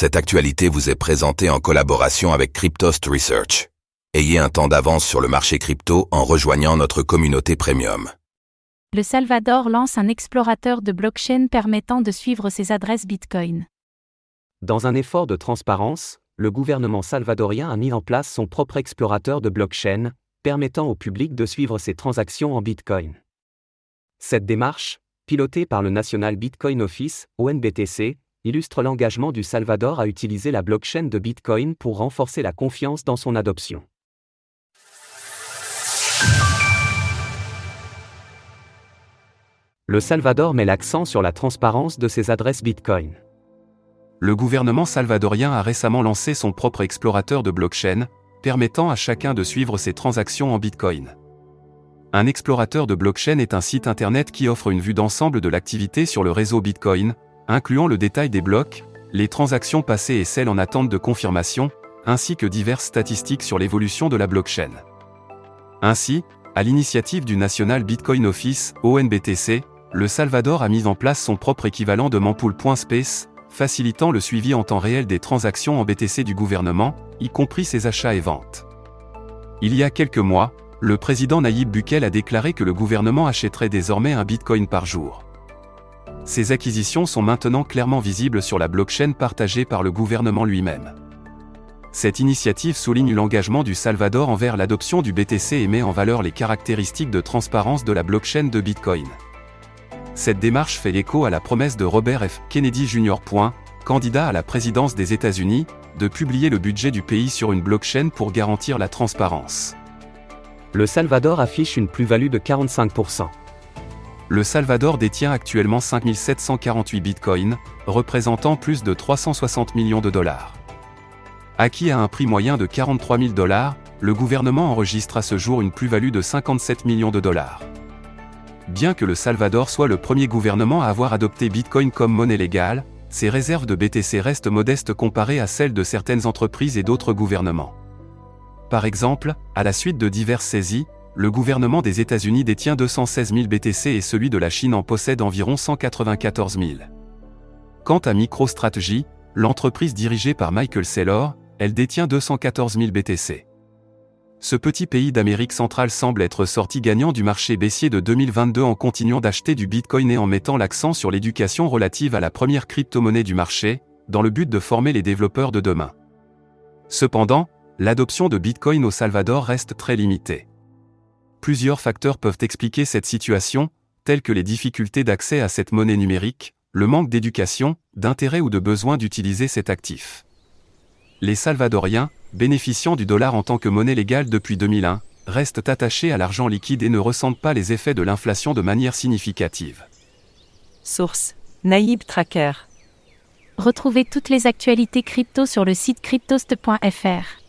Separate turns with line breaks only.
Cette actualité vous est présentée en collaboration avec Cryptost Research. Ayez un temps d'avance sur le marché crypto en rejoignant notre communauté premium.
Le Salvador lance un explorateur de blockchain permettant de suivre ses adresses Bitcoin.
Dans un effort de transparence, le gouvernement salvadorien a mis en place son propre explorateur de blockchain, permettant au public de suivre ses transactions en Bitcoin. Cette démarche, pilotée par le National Bitcoin Office, ONBTC, illustre l'engagement du Salvador à utiliser la blockchain de Bitcoin pour renforcer la confiance dans son adoption. Le Salvador met l'accent sur la transparence de ses adresses Bitcoin. Le gouvernement salvadorien a récemment lancé son propre explorateur de blockchain, permettant à chacun de suivre ses transactions en Bitcoin. Un explorateur de blockchain est un site internet qui offre une vue d'ensemble de l'activité sur le réseau Bitcoin, incluant le détail des blocs, les transactions passées et celles en attente de confirmation, ainsi que diverses statistiques sur l'évolution de la blockchain. Ainsi, à l'initiative du National Bitcoin Office, ONBTC, le Salvador a mis en place son propre équivalent de Mempool.space, facilitant le suivi en temps réel des transactions en BTC du gouvernement, y compris ses achats et ventes. Il y a quelques mois, le président Nayib Bukele a déclaré que le gouvernement achèterait désormais un Bitcoin par jour. Ces acquisitions sont maintenant clairement visibles sur la blockchain partagée par le gouvernement lui-même. Cette initiative souligne l'engagement du Salvador envers l'adoption du BTC et met en valeur les caractéristiques de transparence de la blockchain de Bitcoin. Cette démarche fait écho à la promesse de Robert F. Kennedy Jr., candidat à la présidence des États-Unis, de publier le budget du pays sur une blockchain pour garantir la transparence. Le Salvador affiche une plus-value de 45%. Le Salvador détient actuellement 5748 bitcoins, représentant plus de 360 millions de dollars. Acquis à un prix moyen de 43 000 $, le gouvernement enregistre à ce jour une plus-value de 57 millions de dollars. Bien que le Salvador soit le premier gouvernement à avoir adopté Bitcoin comme monnaie légale, ses réserves de BTC restent modestes comparées à celles de certaines entreprises et d'autres gouvernements. Par exemple, à la suite de diverses saisies, le gouvernement des États-Unis détient 216 000 BTC et celui de la Chine en possède environ 194 000. Quant à MicroStrategy, l'entreprise dirigée par Michael Saylor, elle détient 214 000 BTC. Ce petit pays d'Amérique centrale semble être sorti gagnant du marché baissier de 2022 en continuant d'acheter du Bitcoin et en mettant l'accent sur l'éducation relative à la première crypto-monnaie du marché, dans le but de former les développeurs de demain. Cependant, l'adoption de Bitcoin au Salvador reste très limitée. Plusieurs facteurs peuvent expliquer cette situation, tels que les difficultés d'accès à cette monnaie numérique, le manque d'éducation, d'intérêt ou de besoin d'utiliser cet actif. Les Salvadoriens, bénéficiant du dollar en tant que monnaie légale depuis 2001, restent attachés à l'argent liquide et ne ressentent pas les effets de l'inflation de manière significative.
Source: Nayib Tracker.
Retrouvez toutes les actualités crypto sur le site cryptost.fr.